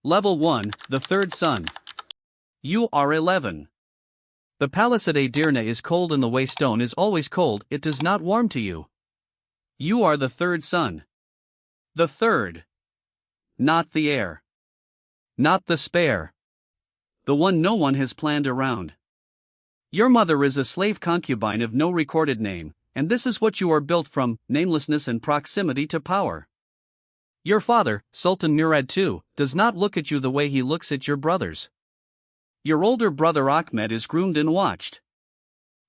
Level 1, the third son. You are 11. The palace at Edirne is cold and the way stone is always cold, it does not warm to you. You are the third son. The third. Not the heir. Not the spare. The one no one has planned around. Your mother is a slave concubine of no recorded name, and this is what you are built from, namelessness and proximity to power. Your father, Sultan Mehmed II, does not look at you the way he looks at your brothers. Your older brother Ahmed is groomed and watched.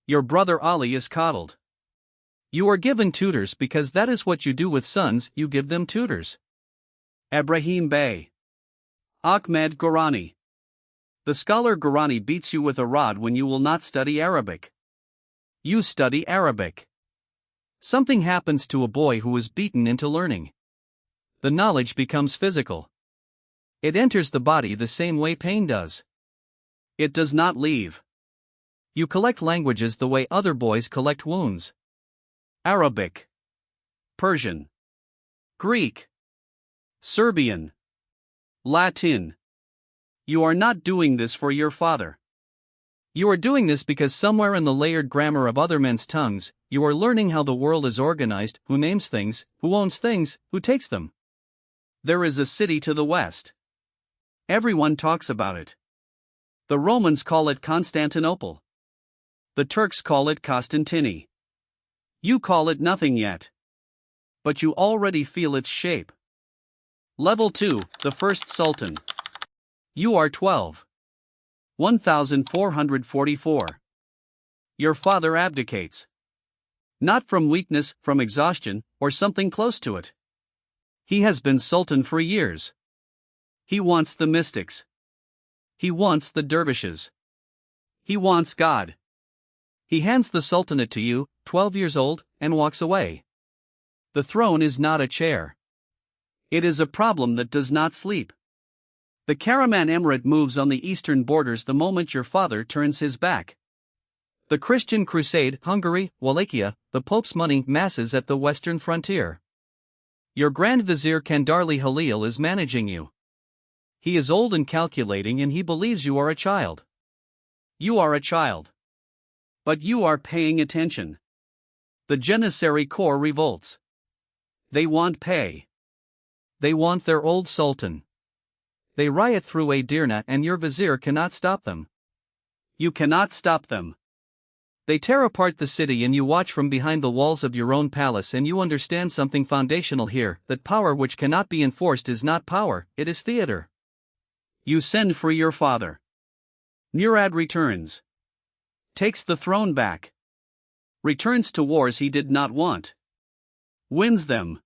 Your brother Ali is coddled. You are given tutors because that is what you do with sons, you give them tutors. Ibrahim Bey. Ahmed Gorani. The scholar Gorani beats you with a rod when you will not study Arabic. You study Arabic. Something happens to a boy who is beaten into learning. The knowledge becomes physical. It enters the body the same way pain does. It does not leave. You collect languages the way other boys collect wounds. Arabic, Persian, Greek, Serbian, Latin. You are not doing this for your father. You are doing this because somewhere in the layered grammar of other men's tongues, you are learning how the world is organized, who names things, who owns things, who takes them. There is a city to the west. Everyone talks about it. The Romans call it Constantinople. The Turks call it Constantini. You call it nothing yet. But you already feel its shape. Level 2, the first Sultan. You are 12. 1444. Your father abdicates. Not from weakness, from exhaustion, or something close to it. He has been Sultan for years. He wants the mystics. He wants the dervishes. He wants God. He hands the Sultanate to you, 12 years old, and walks away. The throne is not a chair. It is a problem that does not sleep. The Karaman Emirate moves on the eastern borders the moment your father turns his back. The Christian Crusade, Hungary, Wallachia, the Pope's money masses at the western frontier. Your Grand Vizier Kandarli Halil is managing you. He is old and calculating and he believes you are a child. You are a child. But you are paying attention. The Janissary Corps revolts. They want pay. They want their old sultan. They riot through Edirne and your vizier cannot stop them. You cannot stop them. They tear apart the city and you watch from behind the walls of your own palace and you understand something foundational here, that power which cannot be enforced is not power, it is theater. You send for your father. Murad returns. Takes the throne back. Returns to wars he did not want. Wins them.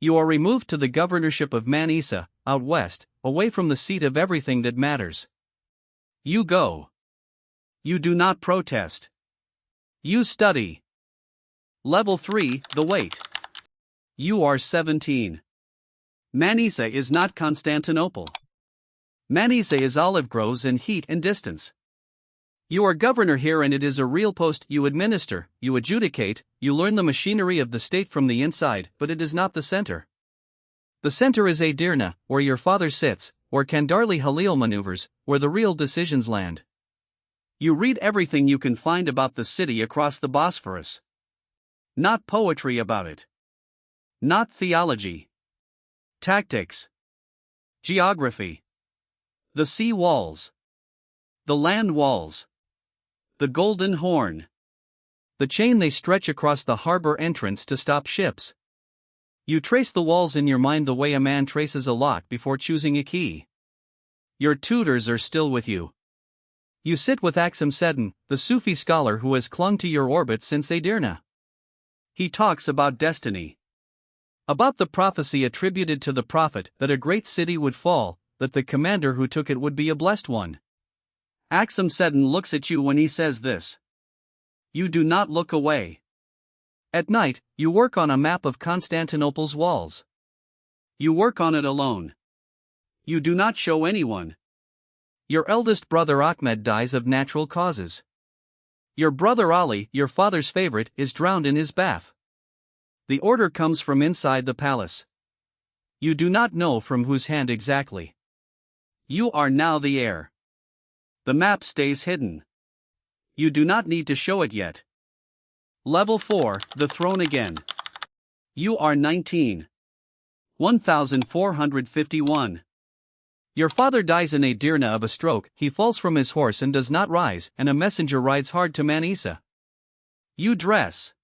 You are removed to the governorship of Manisa, out west, away from the seat of everything that matters. You go. You do not protest. You study. Level 3, the wait. You are 17. Manisa is not Constantinople. Manisa is olive groves and heat and distance. You are governor here and it is a real post. You administer, you adjudicate, you learn the machinery of the state from the inside, but it is not the center. The center is Edirne, where your father sits, where Kandarli Halil maneuvers, where the real decisions land. You read everything you can find about the city across the Bosphorus. Not poetry about it. Not theology. Tactics. Geography. The sea walls. The land walls. The Golden Horn. The chain they stretch across the harbor entrance to stop ships. You trace the walls in your mind the way a man traces a lock before choosing a key. Your tutors are still with you. You sit with Aksum Seddin, the Sufi scholar who has clung to your orbit since Edirne. He talks about destiny. About the prophecy attributed to the prophet that a great city would fall, that the commander who took it would be a blessed one. Aksum Seddin looks at you when he says this. You do not look away. At night, you work on a map of Constantinople's walls. You work on it alone. You do not show anyone. Your eldest brother Ahmed dies of natural causes. Your brother Ali, your father's favorite, is drowned in his bath. The order comes from inside the palace. You do not know from whose hand exactly. You are now the heir. The map stays hidden. You do not need to show it yet. Level 4, the throne again. You are 19. 1451. Your father dies in Edirne of a stroke, he falls from his horse and does not rise, and a messenger rides hard to Manisa. You dress.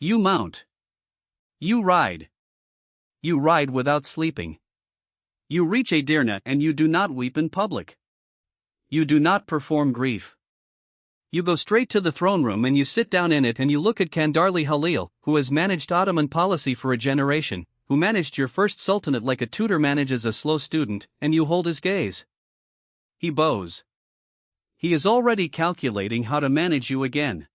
You mount. You ride. You ride without sleeping. You reach Edirne and you do not weep in public. You do not perform grief. You go straight to the throne room and you sit down in it and you look at Kandarli Halil, who has managed Ottoman policy for a generation, who managed your first sultanate like a tutor manages a slow student, and you hold his gaze. He bows. He is already calculating how to manage you again.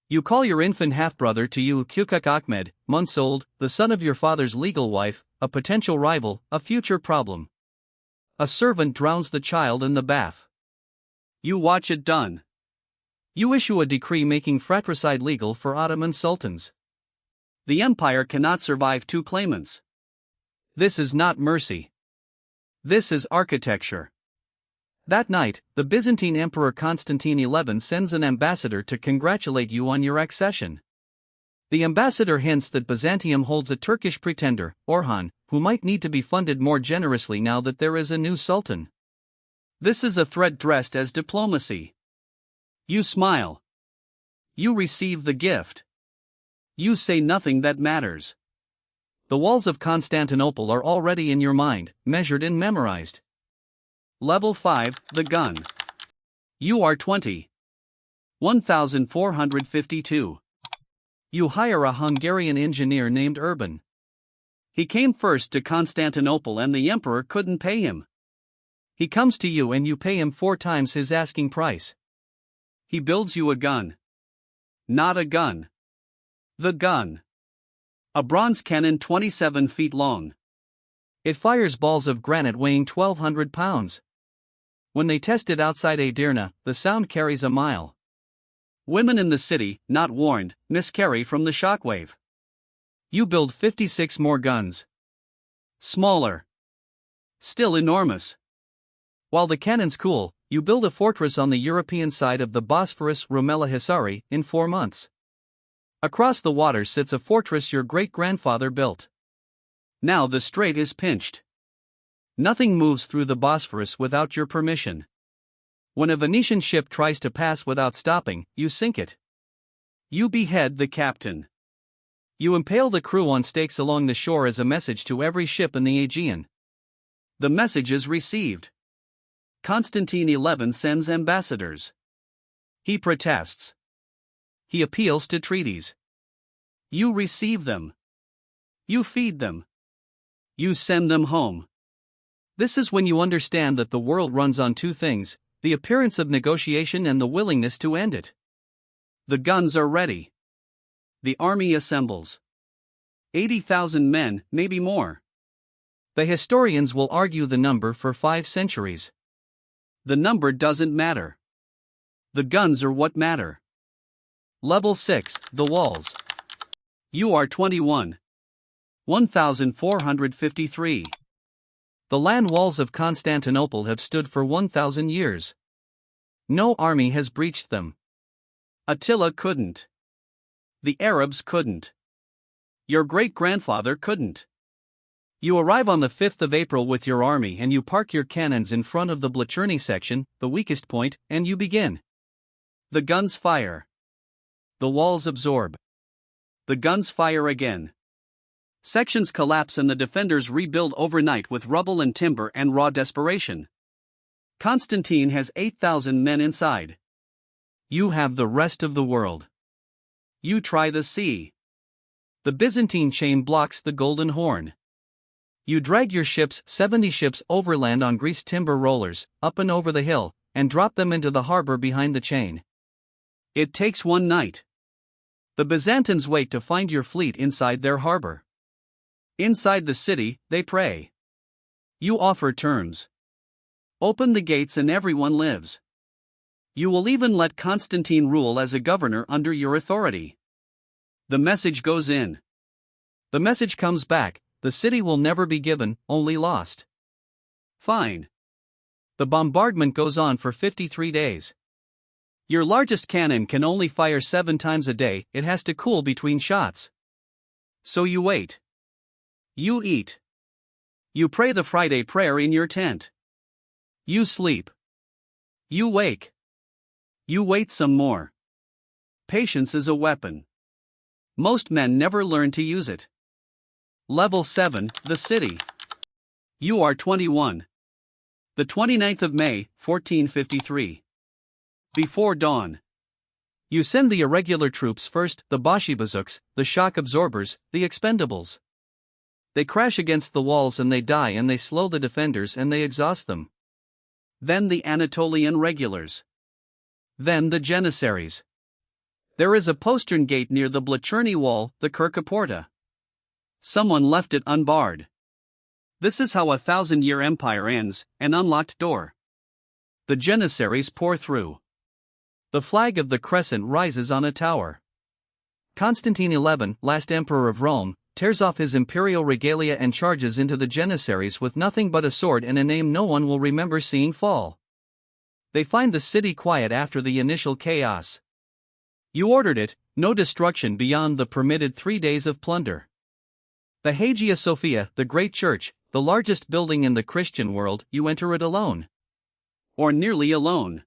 You call your infant half-brother to you, Kukuk Ahmed, months old, the son of your father's legal wife, a potential rival, a future problem. A servant drowns the child in the bath. You watch it done. You issue a decree making fratricide legal for Ottoman sultans. The empire cannot survive two claimants. This is not mercy. This is architecture. That night, the Byzantine Emperor Constantine XI sends an ambassador to congratulate you on your accession. The ambassador hints that Byzantium holds a Turkish pretender, Orhan, who might need to be funded more generously now that there is a new sultan. This is a threat dressed as diplomacy. You smile. You receive the gift. You say nothing that matters. The walls of Constantinople are already in your mind, measured and memorized. Level 5, the gun. You are 20. 1452. You hire a Hungarian engineer named Urban. He came first to Constantinople and the emperor couldn't pay him. He comes to you and you pay him 4 times his asking price. He builds you a gun. Not a gun. The gun. A bronze cannon 27 feet long. It fires balls of granite weighing 1,200 pounds. When they test it outside Edirne, the sound carries a mile. Women in the city, not warned, miscarry from the shockwave. You build 56 more guns. Smaller. Still enormous. While the cannons cool, you build a fortress on the European side of the Bosphorus, Rumela Hisari, in 4 months. Across the water sits a fortress your great-grandfather built. Now the strait is pinched. Nothing moves through the Bosphorus without your permission. When a Venetian ship tries to pass without stopping, you sink it. You behead the captain. You impale the crew on stakes along the shore as a message to every ship in the Aegean. The message is received. Constantine XI sends ambassadors. He protests. He appeals to treaties. You receive them. You feed them. You send them home. This is when you understand that the world runs on 2 things, the appearance of negotiation and the willingness to end it. The guns are ready. The army assembles. 80,000 men, maybe more. The historians will argue the number for 5 centuries. The number doesn't matter. The guns are what matter. Level 6, the walls. You are 21. 1453. The land walls of Constantinople have stood for 1,000 years. No army has breached them. Attila couldn't. The Arabs couldn't. Your great-grandfather couldn't. You arrive on the 5th of April with your army and you park your cannons in front of the Blacherny section, the weakest point, and you begin. The guns fire. The walls absorb. The guns fire again. Sections collapse and the defenders rebuild overnight with rubble and timber and raw desperation. Constantine has 8,000 men inside. You have the rest of the world. You try the sea. The Byzantine chain blocks the Golden Horn. You drag your ships, 70 ships overland on greased timber rollers, up and over the hill, and drop them into the harbor behind the chain. It takes 1 night. The Byzantines wait to find your fleet inside their harbor. Inside the city, they pray. You offer terms. Open the gates and everyone lives. You will even let Constantine rule as a governor under your authority. The message goes in. The message comes back. The city will never be given, only lost. Fine. The bombardment goes on for 53 days. Your largest cannon can only fire 7 times a day, it has to cool between shots. So you wait. You eat. You pray the Friday prayer in your tent. You sleep. You wake. You wait some more. Patience is a weapon. Most men never learn to use it. Level 7, the city. You are 21. The 29th of May, 1453. Before dawn. You send the irregular troops first, the Başıbozukları, the shock absorbers, the expendables. They crash against the walls and they die and they slow the defenders and they exhaust them. Then the Anatolian regulars. Then the Janissaries. There is a postern gate near the Blacherny wall, the Kirkaporta. Someone left it unbarred. This is how 1,000-year empire ends, an unlocked door. The Janissaries pour through. The flag of the crescent rises on a tower. Constantine XI, last emperor of Rome, tears off his imperial regalia and charges into the Janissaries with nothing but a sword and a name no one will remember seeing fall. They find the city quiet after the initial chaos. You ordered it, no destruction beyond the permitted 3 days of plunder. The Hagia Sophia, the great church, the largest building in the Christian world, you enter it alone. Or nearly alone.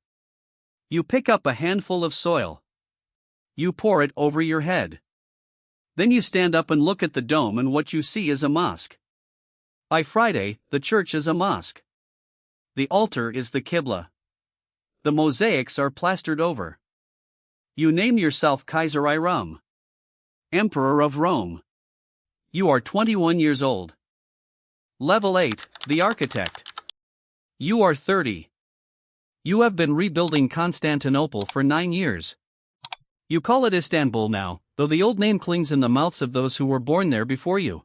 You pick up a handful of soil. You pour it over your head. Then you stand up and look at the dome and what you see is a mosque. By Friday, the church is a mosque. The altar is the Qibla. The mosaics are plastered over. You name yourself Kaiser Iram. Emperor of Rome. You are 21 years old. Level 8, the architect. You are 30. You have been rebuilding Constantinople for 9 years. You call it Istanbul now, though the old name clings in the mouths of those who were born there before you.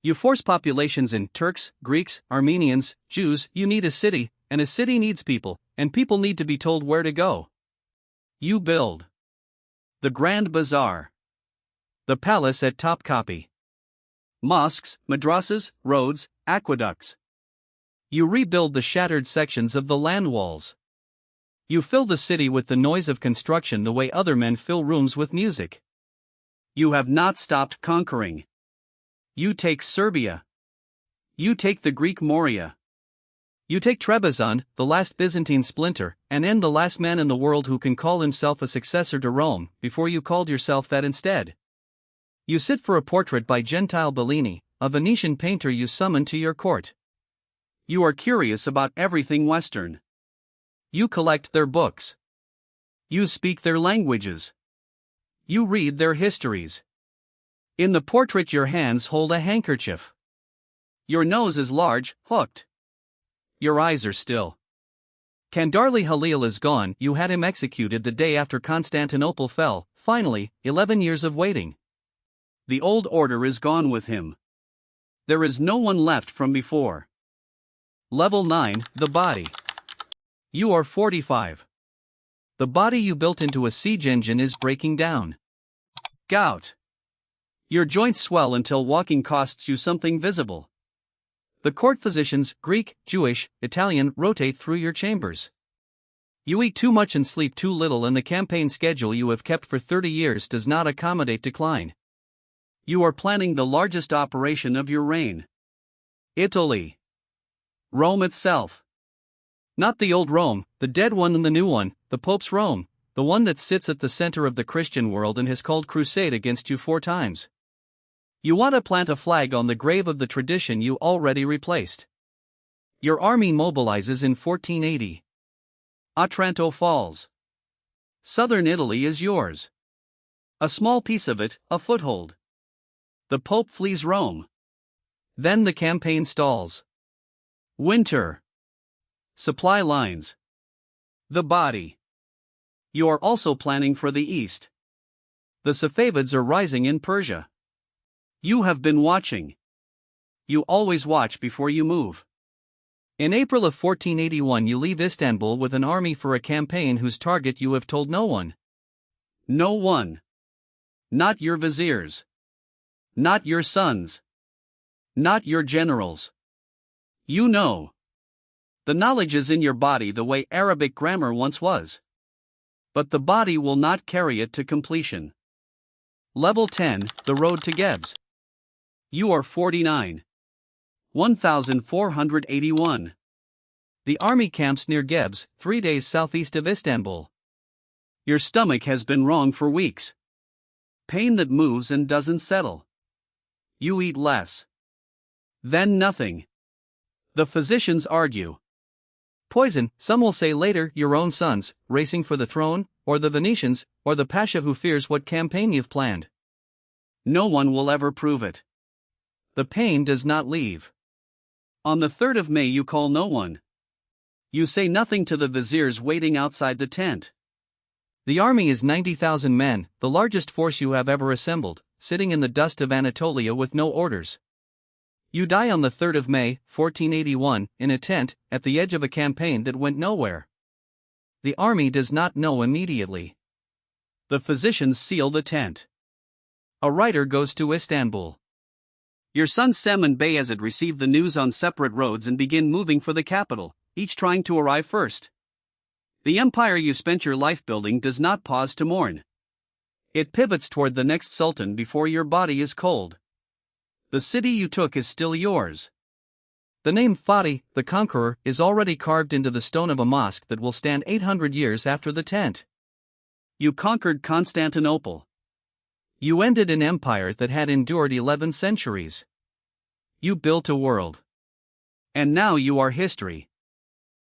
You force populations in Turks, Greeks, Armenians, Jews. You need a city, and a city needs people, and people need to be told where to go. You build the Grand Bazaar, the palace at Topkapı, mosques, madrasas, roads, aqueducts. You rebuild the shattered sections of the land walls. You fill the city with the noise of construction the way other men fill rooms with music. You have not stopped conquering. You take Serbia. You take the Greek Morea. You take Trebizond, the last Byzantine splinter, and end the last man in the world who can call himself a successor to Rome, before you called yourself that instead. You sit for a portrait by Gentile Bellini, a Venetian painter you summon to your court. You are curious about everything Western. You collect their books. You speak their languages. You read their histories. In the portrait your hands hold a handkerchief. Your nose is large, hooked. Your eyes are still. Kandarli Halil is gone. You had him executed the day after Constantinople fell. Finally, 11 years of waiting. The old order is gone with him. There is no one left from before. Level 9, the body. You are 45. The body you built into a siege engine is breaking down. Gout. Your joints swell until walking costs you something visible. The court physicians, Greek, Jewish, Italian, rotate through your chambers. You eat too much and sleep too little, and the campaign schedule you have kept for 30 years does not accommodate decline. You are planning the largest operation of your reign. Italy. Rome itself. Not the old Rome, the dead one and the new one, the Pope's Rome, the one that sits at the center of the Christian world and has called crusade against you 4 times. You want to plant a flag on the grave of the tradition you already replaced. Your army mobilizes in 1480. Otranto falls. Southern Italy is yours. A small piece of it, a foothold. The Pope flees Rome. Then the campaign stalls. Winter. Supply lines. The body. You are also planning for the east. The Safavids are rising in Persia. You have been watching. You always watch before you move. In April of 1481 you leave Istanbul with an army for a campaign whose target you have told no one. No one. Not your viziers. Not your sons. Not your generals. You know. The knowledge is in your body the way Arabic grammar once was. But the body will not carry it to completion. Level 10, the road to Gebze. You are 49. 1481. The army camps near Gebze, 3 days southeast of Istanbul. Your stomach has been wrong for weeks. Pain that moves and doesn't settle. You eat less. Then nothing. The physicians argue. Poison, some will say later, your own sons, racing for the throne, or the Venetians, or the Pasha who fears what campaign you've planned. No one will ever prove it. The pain does not leave. On the 3rd of May you call no one. You say nothing to the viziers waiting outside the tent. The army is 90,000 men, the largest force you have ever assembled, sitting in the dust of Anatolia with no orders. You die on the 3rd of May, 1481, in a tent, at the edge of a campaign that went nowhere. The army does not know immediately. The physicians seal the tent. A writer goes to Istanbul. Your son Sem and Bayezid receive the news on separate roads and begin moving for the capital, each trying to arrive first. The empire you spent your life building does not pause to mourn. It pivots toward the next sultan before your body is cold. The city you took is still yours. The name Fatih, the Conqueror, is already carved into the stone of a mosque that will stand 800 years after the tent. You conquered Constantinople. You ended an empire that had endured 11 centuries. You built a world. And now you are history.